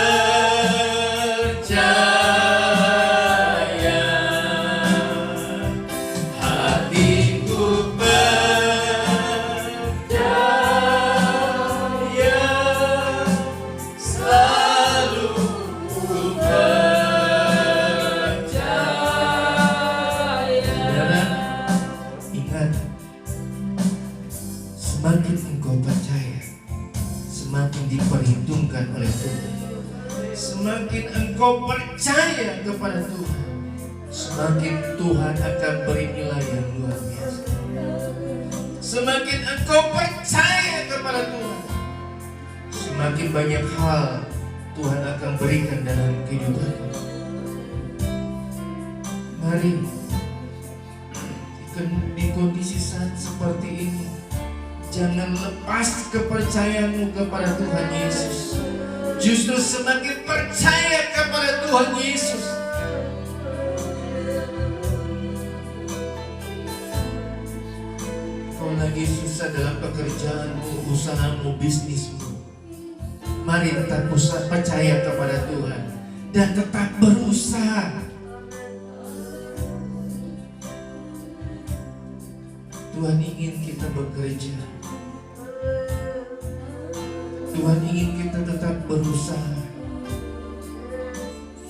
hatiku percaya, selalu ku percaya. Ingat, semakin engkau percaya, semakin diperhitungkan oleh Tuhan. Semakin engkau percaya kepada Tuhan, semakin Tuhan akan beri nilai yang luar biasa. Semakin engkau percaya kepada Tuhan, semakin banyak hal Tuhan akan berikan dalam kehidupanmu. Mari di kondisi saat seperti ini, jangan lepas kepercayaanmu kepada Tuhan Yesus. Justru semakin percaya kepada Tuhan Yesus, kau lagi susah dalam pekerjaanmu, usahamu, bisnismu, mari tetap percaya kepada Tuhan dan tetap berusaha. Tuhan ingin kita bekerja, Tuhan ingin kita tetap berusaha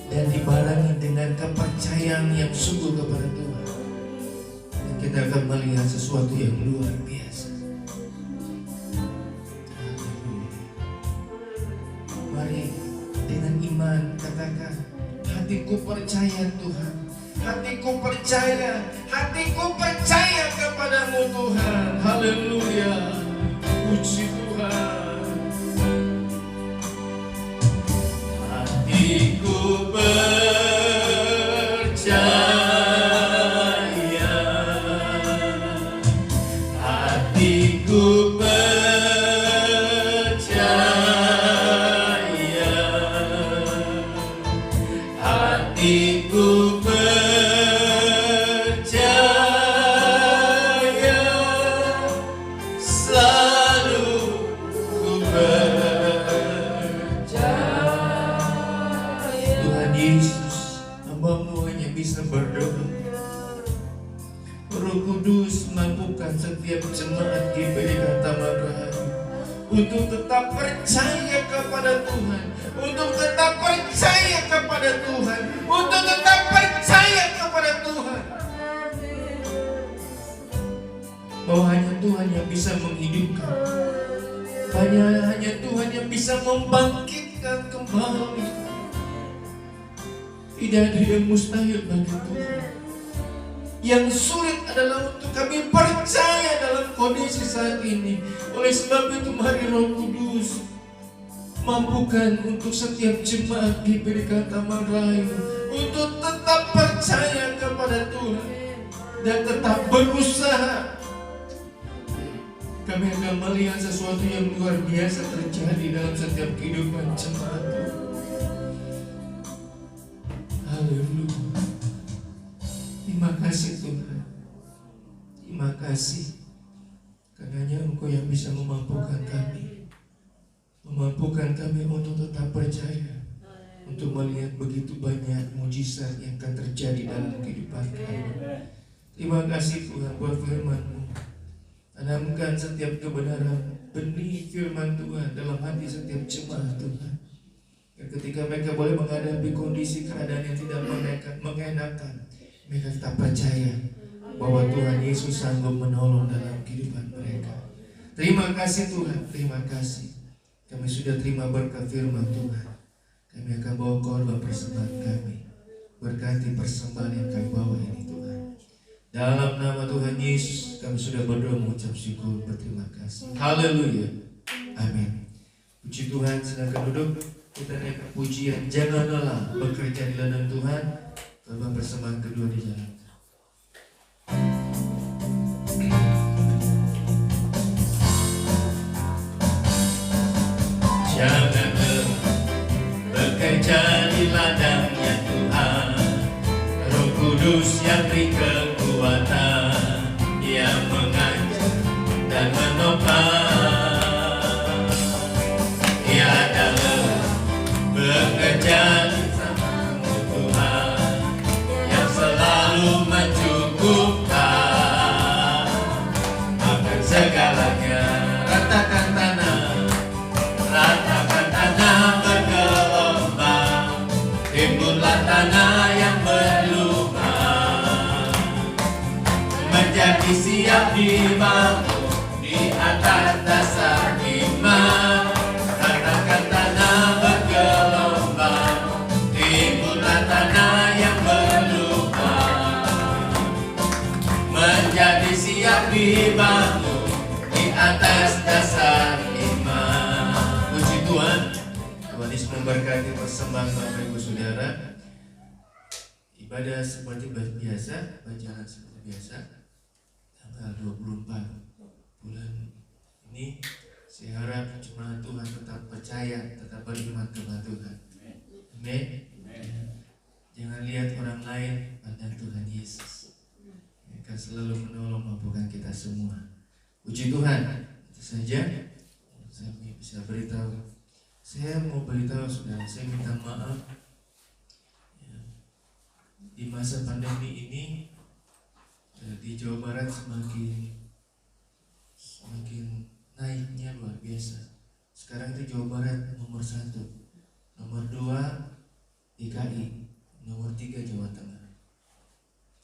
dan dibarengi dengan kepercayaan yang sungguh kepada Tuhan, dan kita akan melihat sesuatu yang luar biasa. Haleluya. Mari dengan iman katakan, hatiku percaya Tuhan, hatiku percaya, hatiku percaya kepadamu Tuhan. Haleluya, puji Tuhan. Hatiku percaya, hatiku percaya, hatiku percaya, selalu ku percaya. Tuhan Yesus, hamba-Mu hanya bisa berdoa. Roh Kudus, mampukan setiap jemaat GBI Taman Rahayu untuk tetap percaya kepada Tuhan, untuk tetap percaya kepada Tuhan, untuk tetap percaya kepada Tuhan, bahwa hanya Tuhan yang bisa menghidupkan, hanya Tuhan yang bisa membangkitkan kembali. Tidak ada yang mustahil bagi Tuhan. Yang sulit adalah untuk kami percaya dalam kondisi saat ini. Oleh sebab itu mari Roh Kudus mampukan untuk setiap jemaat GBI Taman Rahayu untuk tetap percaya kepada Tuhan dan tetap berusaha. Kami akan melihat sesuatu yang luar biasa terjadi dalam setiap kehidupan jemaat Tuhan. Haleluya. Terima kasih Tuhan. Terima kasih. Karena hanya Engkau yang bisa memampukan kami. Memampukan kami untuk tetap percaya. Untuk melihat begitu banyak mujizat yang akan terjadi dalam kehidupan kami. Terima kasih Tuhan buat firman-Mu. Tanamkan setiap kebenaran, benih firman Tuhan dalam hati setiap jemaat Tuhan. Dan ketika mereka boleh menghadapi kondisi keadaan yang tidak mengenakan, mereka tetap percaya bahwa Tuhan Yesus sanggup menolong dalam kehidupan mereka. Terima kasih Tuhan, terima kasih. Kami sudah terima berkat firman Tuhan. Kami akan bawa korban persembahan kami. Berkati persembahan yang kami bawa ini Tuhan. Dalam nama Tuhan Yesus kami sudah berdoa mengucap syukur berterima kasih. Haleluya. Amin. Puji Tuhan, silakan duduk. Kita naikkan pujian Jangan Lelah Bekerja di Ladang Tuhan. Korban persembahan kedua di jalan. Jangan lelah bekerja di ladangnya Tuhan. Roh Kudus yang beri kekuatan, yang mengajar dan menopang. Tiada lelah bekerja bersamamu Tuhan, yang selalu mencukupkan akan segalanya. Ratakan tanah bergelombang, timbullah tanah yang berlubang, menjadi siap dibangun di atas dasar iman. Ratakan tanah bergelombang, timbullah tanah yang berlubang, menjadi siap dibangun di atas dasar iman. Puji Tuhan. Tuhan Yesus memberkati persembahan Bapak Ibu Saudara. Ibadah seperti biasa, bacaan seperti biasa. Tanggal 24 bulan ini, saya harap jemaat Tuhan tetap percaya, tetap beriman kepada Tuhan. Amin. Jangan lihat orang lain, pandang Tuhan Yesus. Mereka selalu menolong mampukan kita semua. Puji Tuhan. Itu saja saya bisa beritahu. Saya mau beritahu saudara, saya minta maaf ya, di masa pandemi ini di Jawa Barat semakin naiknya luar biasa. Sekarang itu Jawa Barat nomor 1, nomor 2 DKI, nomor 3 Jawa Tengah.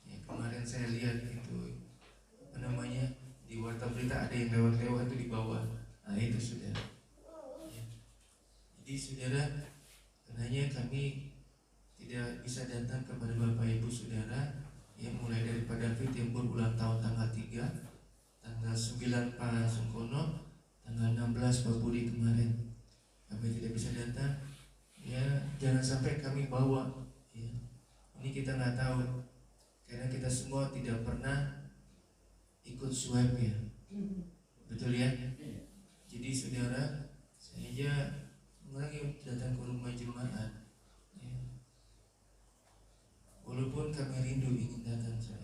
Ya, kemarin saya lihat itu di warta berita ada yang lewat-lewat itu di bawah. Nah itu saudara. Jadi saudara, karenanya kami tidak bisa datang kepada Bapak Ibu Saudara yang mulai dari Pak David yang berulang tahun tanggal 3, tanggal 9 Pak Sungkono, tanggal 16 Pak Budi kemarin. Kami tidak bisa datang. Ya, jangan sampai kami bawa. Ya. Ini kita nggak tahu, karena kita semua tidak pernah ikut swab ya. Betul ya? Jadi saudara, saya lagi datang ke rumah jemaat ya. Walaupun kami rindu ingin datang ya.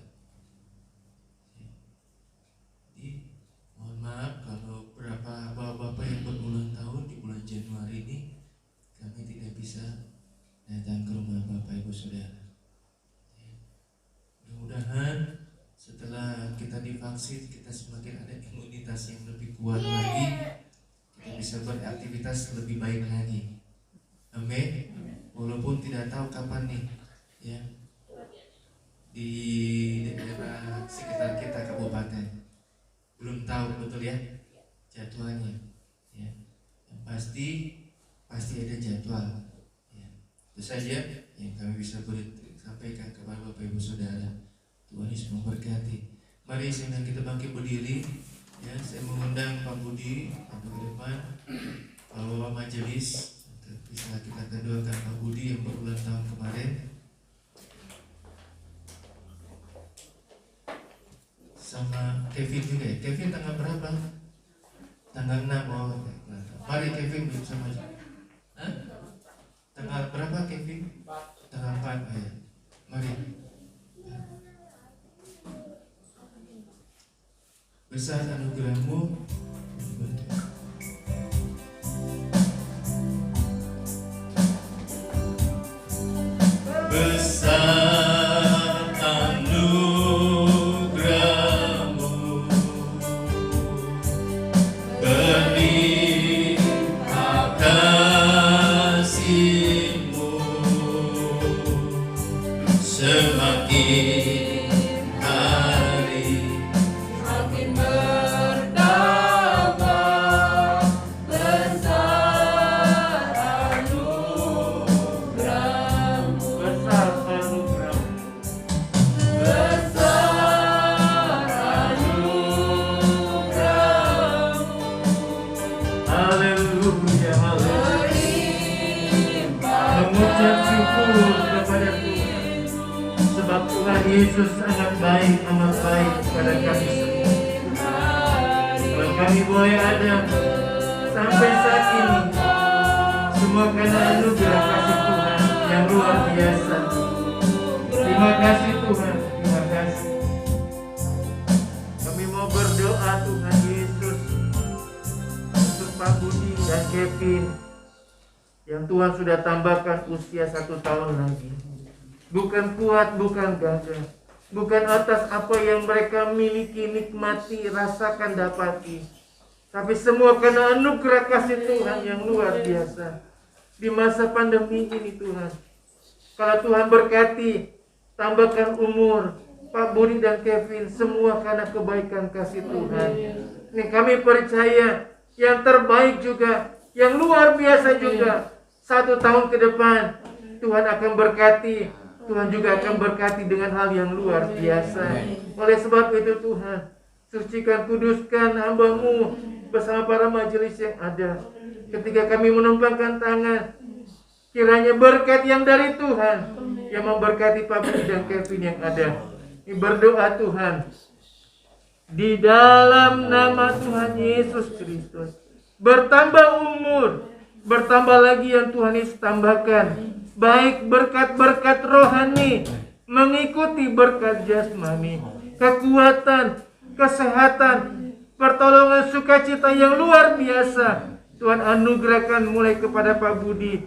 Jadi mohon maaf kalau beberapa bapak-bapak yang berulang tahun di bulan Januari ini kami tidak bisa datang ke rumah Bapak Ibu Saudara ya. Mudah-mudahan setelah kita divaksin kita semakin ada imunitas yang lebih kuat lagi, kita bisa beraktivitas lebih baik lagi. Amin. Walaupun tidak tahu kapan nih ya, di daerah sekitar kita kabupaten belum tahu betul ya jadwalnya ya. Yang pasti ada jadwal ya. Itu saja yang kami bisa sampaikan kepada Bapak Ibu Saudara. Tuhan Yesus memberkati. Mari sekarang kita bangkit berdiri. Ya, saya mengundang Pak Budi ke depan, Bapak Majelis, bisa kita doakan Pak Budi yang berulang tahun kemarin. Sama Kevin juga ya. Kevin tanggal berapa? Tanggal 6. Oh, mari Kevin bersama. Hah? Tanggal berapa Kevin? Tanggal 4 ya. Mari. Besar anugerah-Mu besar anugerah-Mu berlimpah kasih-Mu semakin bersyukur kepada Tuhan. Sebab Tuhan Yesus sangat baik, amat baik kepada kami semua. Kalau kami boleh ada sampai saat ini, semua karena anugerah kasih Tuhan yang luar biasa. Terima kasih Tuhan, terima kasih. Kami mau berdoa Tuhan Yesus untuk Pak Budi dan Kevin yang Tuhan sudah tambahkan usia 1 tahun lagi. Bukan kuat, bukan gagah, bukan atas apa yang mereka miliki, nikmati, rasakan, dapati, tapi semua karena anugerah kasih Tuhan yang luar biasa. Di masa pandemi ini Tuhan, kalau Tuhan berkati, tambahkan umur Pak Budi dan Kevin, semua karena kebaikan kasih Tuhan. Ini kami percaya yang terbaik juga, yang luar biasa juga. 1 tahun ke depan Tuhan akan berkati, Tuhan juga akan berkati dengan hal yang luar biasa. Oleh sebab itu Tuhan, sucikan, kuduskan hamba-Mu bersama para majelis yang ada. Ketika kami menumpangkan tangan, kiranya berkat yang dari Tuhan yang memberkati Pak Budi dan Kevin yang ada. Ini berdoa Tuhan di dalam nama Tuhan Yesus Kristus. Bertambah umur, bertambah lagi yang Tuhan Yesus tambahkan. Baik berkat-berkat rohani, mengikuti berkat jasmani, kekuatan, kesehatan, pertolongan, sukacita yang luar biasa Tuhan anugerahkan mulai kepada Pak Budi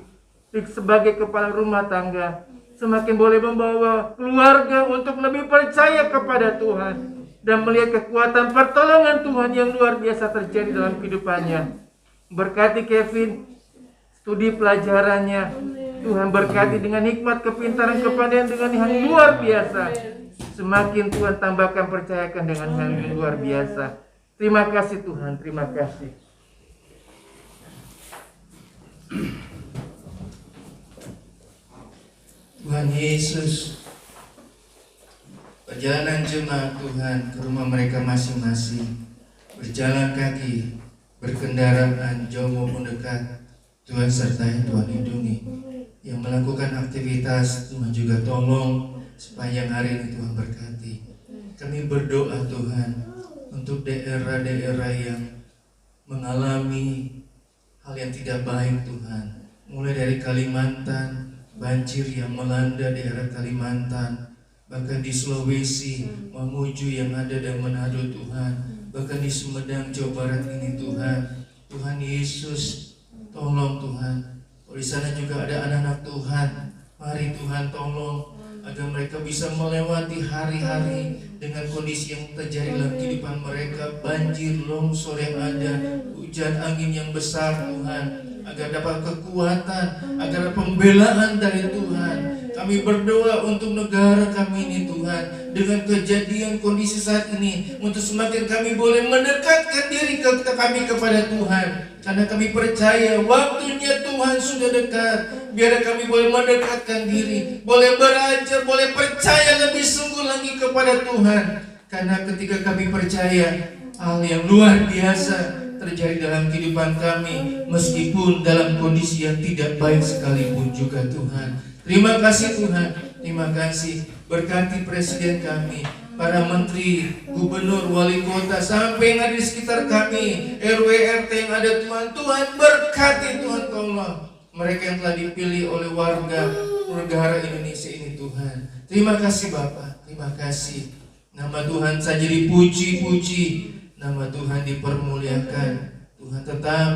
sebagai kepala rumah tangga. Semakin boleh membawa keluarga untuk lebih percaya kepada Tuhan dan melihat kekuatan pertolongan Tuhan yang luar biasa terjadi dalam kehidupannya. Berkati Kevin, studi pelajarannya, Tuhan berkati dengan hikmat, kepintaran, kepandaian dengan yang luar biasa. Semakin Tuhan tambahkan, percayakan dengan yang luar biasa. Terima kasih Tuhan, terima kasih. Tuhan Yesus, perjalanan jemaat Tuhan ke rumah mereka masing-masing, berjalan kaki, berkendaraan jauh maupun dekat, Tuhan sertai, Tuhan lindungi. Yang melakukan aktivitas, Tuhan juga tolong sepanjang hari ini, Tuhan berkati. Kami berdoa Tuhan untuk daerah-daerah yang mengalami hal yang tidak baik Tuhan, mulai dari Kalimantan, banjir yang melanda daerah Kalimantan, bahkan di Sulawesi, Mamuju yang ada dan Manado Tuhan, bahkan di Sumedang, Jawa Barat ini Tuhan. Tuhan Yesus, tolong Tuhan. Di sana juga ada anak-anak Tuhan. Mari Tuhan tolong agar mereka bisa melewati hari-hari dengan kondisi yang terjadi dalam kehidupan mereka, banjir, longsor yang ada, hujan angin yang besar Tuhan, agar dapat kekuatan, agar pembelaan dari Tuhan. Kami berdoa untuk negara kami ini Tuhan, dengan kejadian kondisi saat ini, untuk semakin kami boleh mendekatkan diri kami kepada Tuhan. Karena kami percaya waktunya Tuhan sudah dekat. Biar kami boleh mendekatkan diri, boleh belajar, boleh percaya lebih sungguh lagi kepada Tuhan. Karena ketika kami percaya, hal yang luar biasa terjadi dalam kehidupan kami, meskipun dalam kondisi yang tidak baik sekalipun juga Tuhan. Terima kasih Tuhan, terima kasih. Berkati presiden kami, para menteri, gubernur, wali kota, sampai yang ada di sekitar kami, RW, RT yang ada Tuhan. Tuhan berkati, Tuhan tolong mereka yang telah dipilih oleh warga negara Indonesia ini Tuhan. Terima kasih Bapak, terima kasih. Nama Tuhan saja dipuji-puji, nama Tuhan dipermuliakan. Tuhan tetap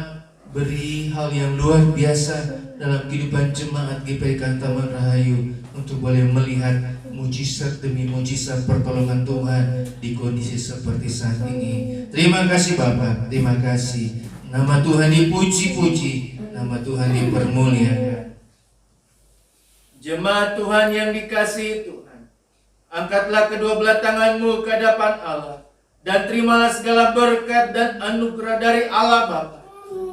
beri hal yang luar biasa dalam kehidupan jemaat GPK Taman Rahayu, untuk boleh melihat mujizat demi mujizat pertolongan Tuhan di kondisi seperti saat ini. Terima kasih Bapak, terima kasih. Nama Tuhan dipuji-puji, nama Tuhan dipermuliakan. Jemaat Tuhan yang dikasihi Tuhan, angkatlah kedua belah tanganmu ke hadapan Allah, dan terimalah segala berkat dan anugerah dari Allah Bapa,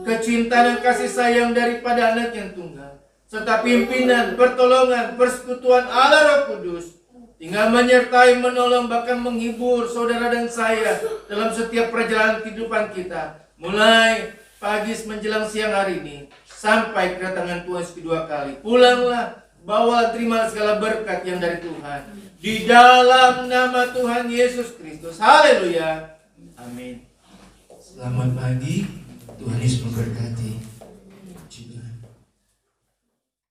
kecintaan dan kasih sayang daripada Anak yang tunggal, serta pimpinan, pertolongan, persekutuan Allah Roh Kudus, tinggal menyertai, menolong, bahkan menghibur saudara dan saya dalam setiap perjalanan kehidupan kita, mulai pagi menjelang siang hari ini sampai kedatangan Tuhan kedua kali. Pulanglah bawa terima segala berkat yang dari Tuhan. Di dalam nama Tuhan Yesus Kristus. Haleluya. Amin. Selamat pagi, Tuhan Yesus memberkati.